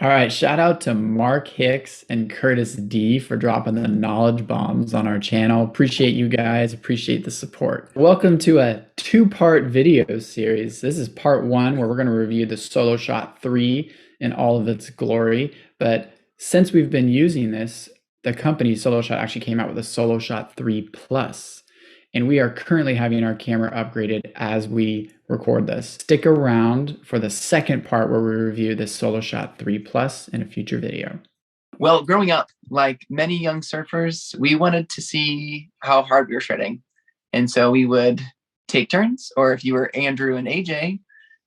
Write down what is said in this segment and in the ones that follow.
All right, shout out to Mark Hicks and Curtis D for dropping the knowledge bombs on our channel. Appreciate you guys, appreciate the support. Welcome to a two-part video series. This is part one where we're going to review the Soloshot 3 in all of its glory. But since we've been using this, the company Soloshot actually came out with a Soloshot 3 Plus. And we are currently having our camera upgraded as we record this. Stick around for the second part where we review this Soloshot 3 Plus in a future video. Well, growing up, like many young surfers, we wanted to see how hard we were shredding. And so we would take turns, or if you were Andrew and AJ,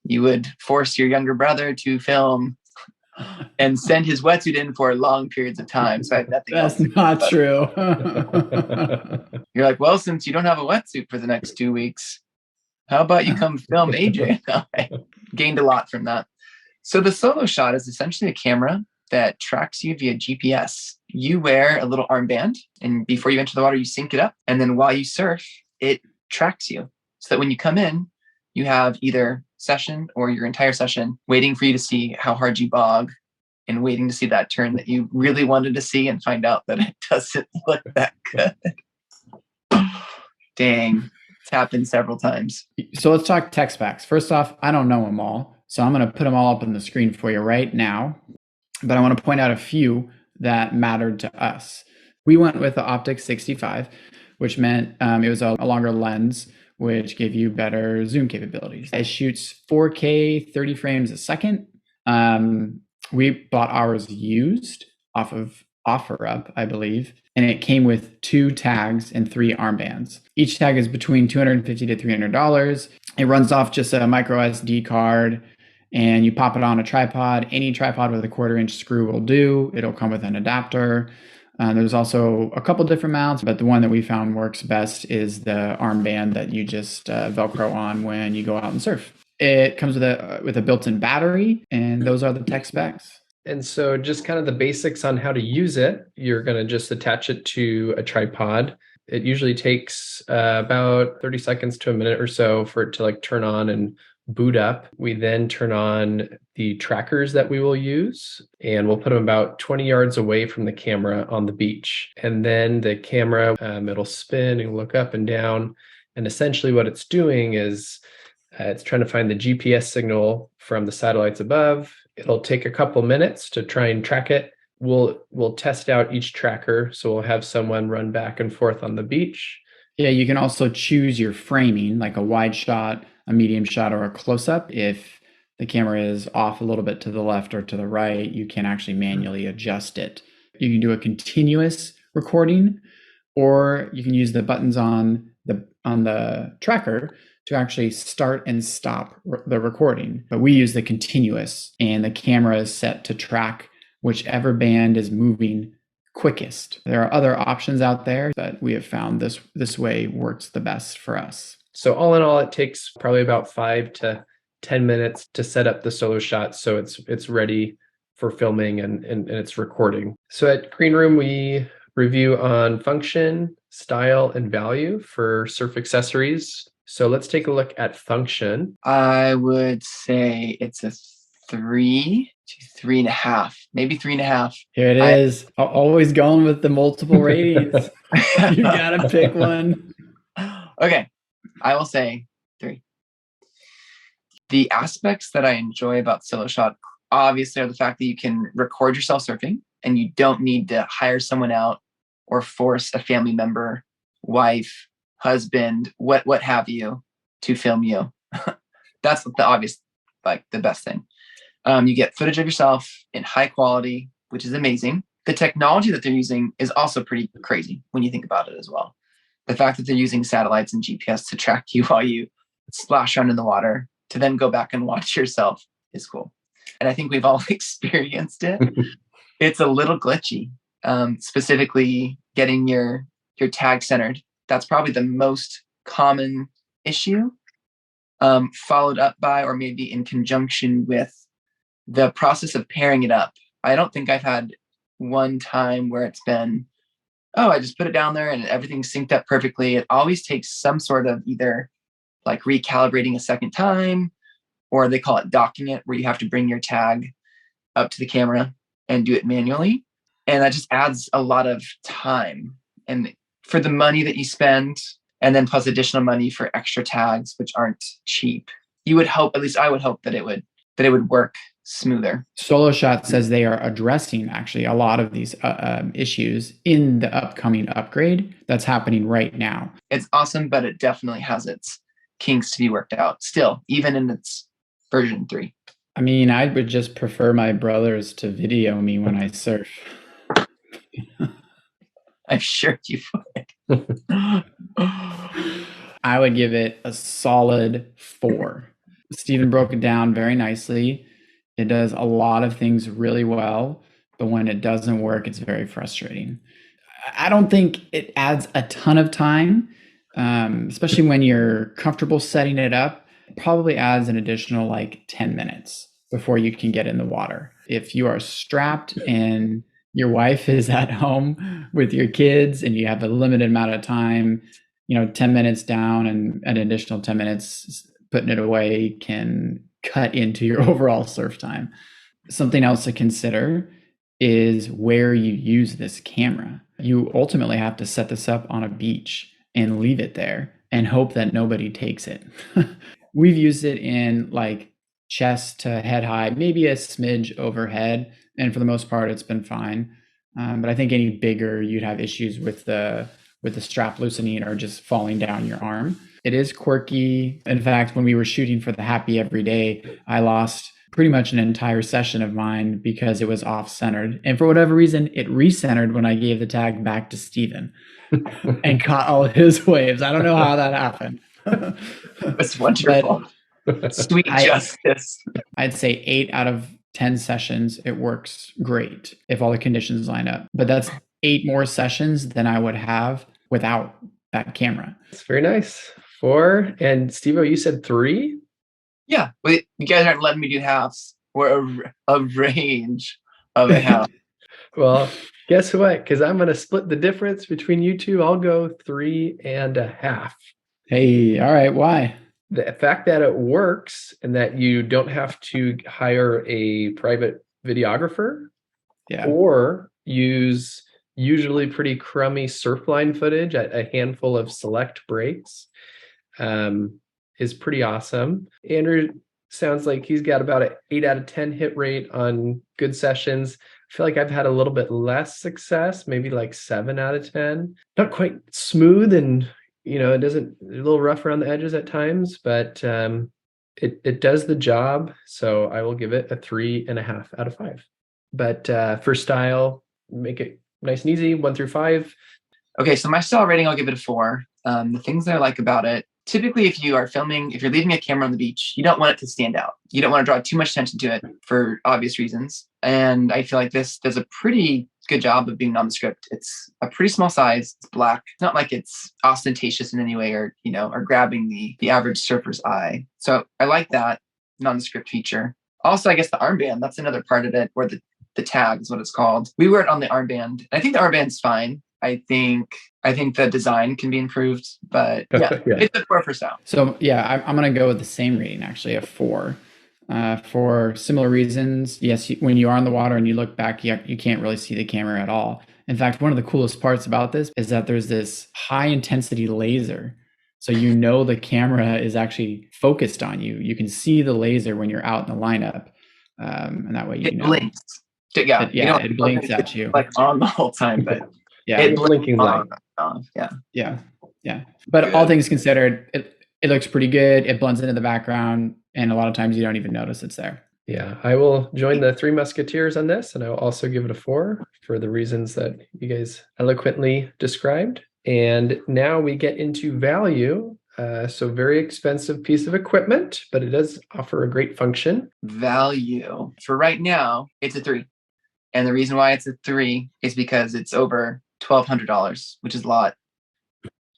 you would force your younger brother to film and send his wetsuit in for long periods of time. So I had nothing else. That's not true. You're like, well, since you don't have a wetsuit for the next 2 weeks, how about you come film AJ? I gained a lot from that. So the Soloshot is essentially a camera that tracks you via GPS. You wear a little armband, and before you enter the water, you sync it up. And then while you surf, it tracks you so that when you come in, you have either session or your entire session waiting for you to see how hard you bog and waiting to see that turn that you really wanted to see and find out that it doesn't look that good. Dang, it's happened several times. So let's talk tech specs. First off, I don't know them all, so I'm going to put them all up on the screen for you right now. But I want to point out a few that mattered to us. We went with the Optic 65, which meant it was a longer lens, which gave you better zoom capabilities. It shoots 4K 30 frames a second. We bought ours used off of OfferUp, I believe, and it came with 2 tags and 3 armbands. Each tag is between $250 to $300. It runs off just a micro SD card, and you pop it on a tripod. Any tripod with a 1/4-inch screw will do. It'll come with an adapter. There's also a couple different mounts, but the one that we found works best is the armband that you just Velcro on when you go out and surf. It comes with a built-in battery, and those are the tech specs. And so just kind of the basics on how to use it. You're going to just attach it to a tripod. It usually takes about 30 seconds to a minute or so for it to like turn on and boot up. We then turn on the trackers that we will use, and we'll put them about 20 yards away from the camera on the beach. And then the camera, it'll spin and look up and down. And essentially what it's doing is it's trying to find the GPS signal from the satellites above. It'll take a couple minutes to try and track it. We'll test out each tracker. So we'll have someone run back and forth on the beach. Yeah, you can also choose your framing, like a wide shot, a medium shot, or a close-up. If the camera is off a little bit to the left or to the right, you can actually manually adjust it. You can do a continuous recording, or you can use the buttons on the tracker to actually start and stop the recording. But we use the continuous, and the camera is set to track whichever band is moving quickest. There are other options out there, but we have found this way works the best for us. So all in all, it takes probably about 5 to 10 minutes to set up the Soloshot so it's ready for filming and it's recording. So at Green Room, we review on function, style, and value for surf accessories. So let's take a look at function. I would say it's a 3 to 3.5, maybe 3.5. Here it is. Always going with the multiple ratings. You gotta pick one. Okay, I will say 3. The aspects that I enjoy about Soloshot obviously are the fact that you can record yourself surfing and you don't need to hire someone out or force a family member, wife, husband, what have you, to film you. That's the obvious, like the best thing. You get footage of yourself in high quality, which is amazing. The technology that they're using is also pretty crazy when you think about it as well. The fact that they're using satellites and GPS to track you while you splash around in the water to then go back and watch yourself is cool. And I think we've all experienced it. It's a little glitchy, specifically getting your tag centered. That's probably the most common issue, followed up by, or maybe in conjunction with, the process of pairing it up. I don't think I've had one time where it's been, oh, I just put it down there and everything's synced up perfectly. It always takes some sort of either like recalibrating a second time, or they call it docking it, where you have to bring your tag up to the camera and do it manually. And that just adds a lot of time and for the money that you spend, and then plus additional money for extra tags, which aren't cheap. You would hope, at least I would hope that it would work smoother. Soloshot says they are addressing actually a lot of these issues in the upcoming upgrade that's happening right now. It's awesome, but it definitely has its kinks to be worked out still, even in its version 3. I mean, I would just prefer my brothers to video me when I surf. I'm sure you would. I would give it a solid 4. Stephen broke it down very nicely. It does a lot of things really well, but when it doesn't work, it's very frustrating. I don't think it adds a ton of time, especially when you're comfortable setting it up. It probably adds an additional like 10 minutes before you can get in the water. If you are strapped and your wife is at home with your kids and you have a limited amount of time, 10 minutes down and an additional 10 minutes putting it away can cut into your overall surf time. Something else to consider is where you use this camera. You ultimately have to set this up on a beach and leave it there and hope that nobody takes it. We've used it in like chest to head high, maybe a smidge overhead, and for the most part it's been fine. But I think any bigger, you'd have issues with the strap loosening or just falling down your arm. It is quirky. In fact, when we were shooting for the Happy Every Day, I lost pretty much an entire session of mine because it was off-centered. And for whatever reason, it recentered when I gave the tag back to Steven and caught all of his waves. I don't know how that happened. It's wonderful. Sweet justice. I'd say 8 out of 10 sessions, it works great if all the conditions line up. But that's 8 more sessions than I would have without that camera. It's very nice. 4. And Steve-O, you said 3? Yeah. Well, you guys aren't letting me do halves. We're a range of a half. Well, guess what? Because I'm going to split the difference between you two. I'll go 3.5. Hey, all right. Why? The fact that it works and that you don't have to hire a private videographer or use usually pretty crummy surfline footage at a handful of select breaks is pretty awesome. Andrew sounds like he's got about an 8 out of 10 hit rate on good sessions. I feel like I've had a little bit less success, maybe like 7 out of 10. Not quite smooth, and it doesn't, a little rough around the edges at times, but it does the job. So I will give it a 3.5 out of 5. But for style, make it nice and easy, 1 through 5. Okay, so my style rating, I'll give it a 4. The things that I like about it, typically if you are filming, if you're leaving a camera on the beach, you don't want it to stand out. You don't want to draw too much attention to it for obvious reasons. And I feel like this does a pretty good job of being nondescript. It's a pretty small size. It's black. It's not like it's ostentatious in any way or grabbing the average surfer's eye. So I like that nondescript feature. Also, I guess the armband, that's another part of it, or the tag is what it's called. We wear it on the armband. And I think the armband's fine. I think the design can be improved, but yeah. It's a 4 for style. So yeah, I'm going to go with the same rating, actually, a 4. For similar reasons. Yes, when you are in the water and you look back, you can't really see the camera at all. In fact, one of the coolest parts about this is that there's this high intensity laser. So the camera is actually focused on you. You can see the laser when you're out in the lineup. And that way it blinks. It blinks at you. Like on the whole time, but it's blinking light. Yeah. But all things considered, it looks pretty good. It blends into the background, and a lot of times you don't even notice it's there. Yeah, I will join the 3 Musketeers on this, and I will also give it a 4 for the reasons that you guys eloquently described. And now we get into value. So very expensive piece of equipment, but it does offer a great function. Value. For right now, it's a 3. And the reason why it's a 3 is because it's over $1,200, which is a lot.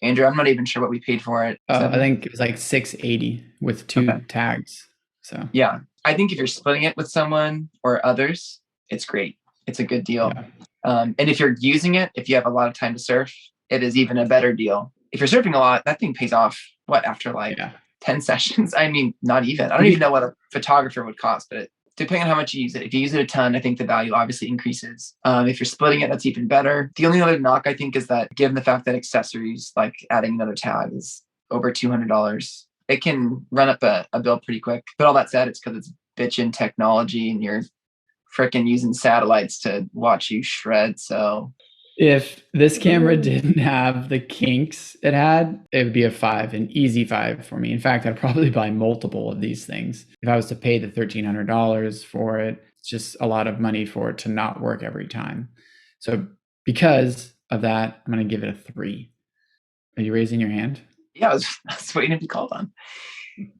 Andrew, I'm not even sure what we paid for it. I think it was like $680 with 2 tags. So yeah, I think if you're splitting it with someone or others, it's great. It's a good deal. Yeah. And if you're using it, if you have a lot of time to surf, it is even a better deal. If you're surfing a lot, that thing pays off after 10 sessions? I mean, not even. I don't even know what a photographer would cost, but depending on how much you use it. If you use it a ton, I think the value obviously increases. If you're splitting it, that's even better. The only other knock, I think, is that given the fact that accessories, like adding another tag, is over $200, it can run up a bill pretty quick. But all that said, it's because it's bitchin' technology and you're freaking using satellites to watch you shred. So if this camera didn't have the kinks it had, it would be a 5, an easy 5 for me. In fact, I'd probably buy multiple of these things. If I was to pay the $1,300 for it, it's just a lot of money for it to not work every time. So because of that, I'm going to give it a 3. Are you raising your hand? Yeah, I was waiting to be called on.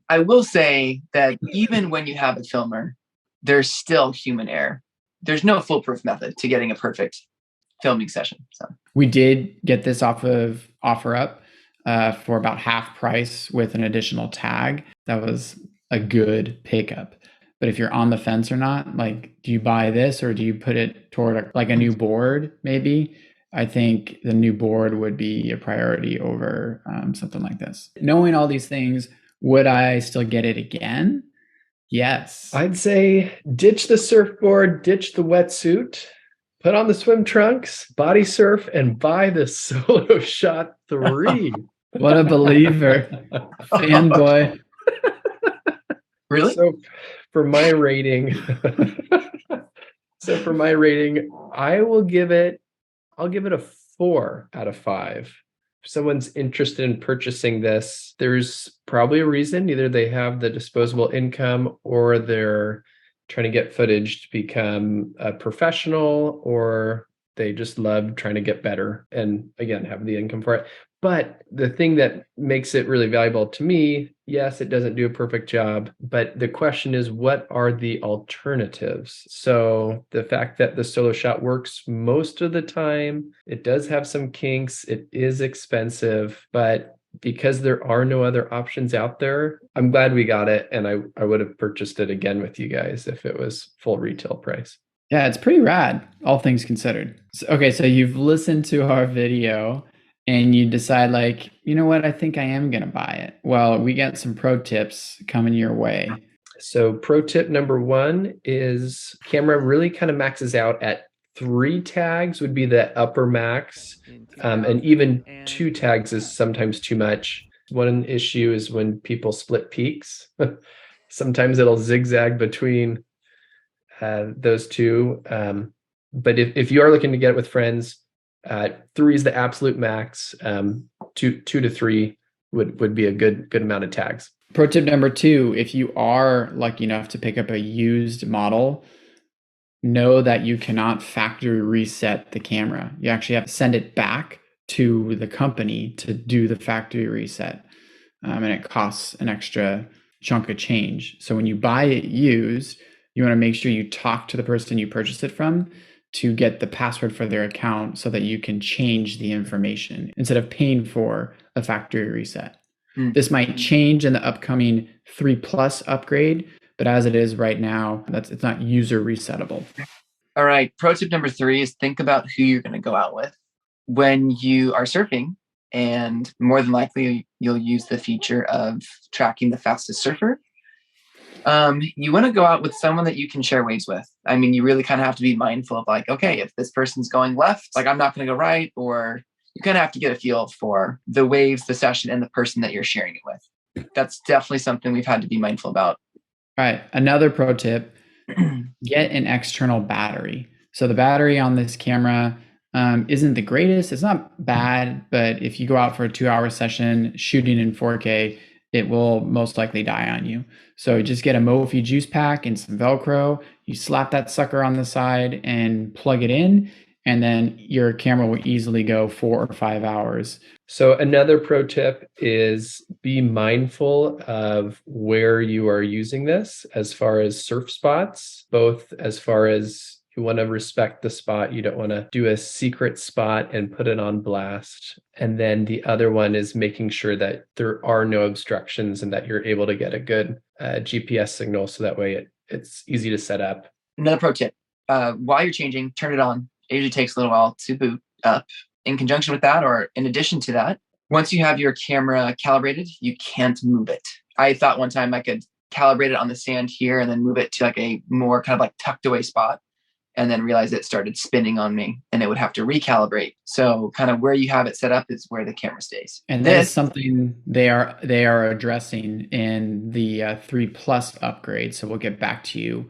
I will say that even when you have a filmer, there's still human error. There's no foolproof method to getting a perfect filming session. So we did get this off of OfferUp for about half price with an additional tag. That was a good pickup. But if you're on the fence or not, like, do you buy this or do you put it toward a new board maybe? I think the new board would be a priority over something like this. Knowing all these things, would I still get it again? Yes. I'd say ditch the surfboard, ditch the wetsuit, put on the swim trunks, body surf, and buy the Soloshot 3. What a believer. Fanboy. Really? So for my rating, I'll give it a 4 out of 5. If someone's interested in purchasing this, there's probably a reason. Either they have the disposable income or they're trying to get footage to become a professional, or they just love trying to get better and, again, have the income for it. But the thing that makes it really valuable to me, yes, it doesn't do a perfect job, but the question is, what are the alternatives? So the fact that the Soloshot works most of the time, it does have some kinks, it is expensive, but because there are no other options out there, I'm glad we got it. And I would have purchased it again with you guys if it was full retail price. Yeah, it's pretty rad, all things considered. Okay, so you've listened to our video and you decide, like, you know what, I think I am going to buy it. Well, we got some pro tips coming your way. So pro tip number 1 is camera really kind of maxes out at 3 tags would be the upper max. And even 2 tags is sometimes too much. One issue is when people split peaks. Sometimes it'll zigzag between those two. But if you are looking to get it with friends, 3 is the absolute max. 2 to 3 would be a good amount of tags. Pro tip number 2, if you are lucky enough to pick up a used model, know that you cannot factory reset the camera. You actually have to send it back to the company to do the factory reset. And it costs an extra chunk of change. So when you buy it used, you want to make sure you talk to the person you purchased it from to get the password for their account so that you can change the information instead of paying for a factory reset. This might change in the upcoming 3+ upgrade, but as it is right now, it's not user resettable. All right. Pro tip number 3 is think about who you're going to go out with. When you are surfing, and more than likely you'll use the feature of tracking the fastest surfer, you want to go out with someone that you can share waves with. I mean, you really kind of have to be mindful of, like, okay, if this person's going left, like, I'm not going to go right, or you kind of have to get a feel for the waves, the session, and the person that you're sharing it with. That's definitely something we've had to be mindful about. All right. Another pro tip, get an external battery. So the battery on this camera isn't the greatest. It's not bad, but if you go out for a 2-hour session shooting in 4K, it will most likely die on you. So just get a Mophie juice pack and some Velcro. You slap that sucker on the side and plug it in, and then your camera will easily go 4 or 5 hours. So another pro tip is be mindful of where you are using this as far as surf spots, both as far as you want to respect the spot. You don't want to do a secret spot and put it on blast. And then the other one is making sure that there are no obstructions and that you're able to get a good GPS signal. So that way it's easy to set up. Another pro tip, while you're changing, turn it on. It usually takes a little while to boot up. In conjunction with that, or in addition to that, once you have your camera calibrated, you can't move it. I thought one time I could calibrate it on the sand here and then move it to like a more kind of like tucked away spot, and then realize it started spinning on me and it would have to recalibrate. So kind of where you have it set up is where the camera stays. And that is something they are addressing in the 3 Plus upgrade. So we'll get back to you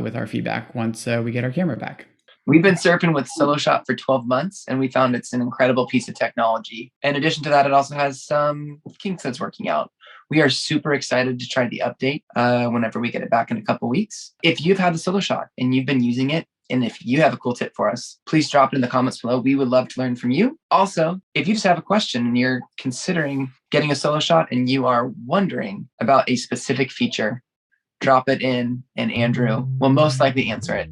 with our feedback once we get our camera back. We've been surfing with Soloshot for 12 months, and we found it's an incredible piece of technology. In addition to that, it also has some kinks that's working out. We are super excited to try the update whenever we get it back in a couple weeks. If you've had the Soloshot and you've been using it, and if you have a cool tip for us, please drop it in the comments below. We would love to learn from you. Also, if you just have a question and you're considering getting a Soloshot and you are wondering about a specific feature, drop it in and Andrew will most likely answer it.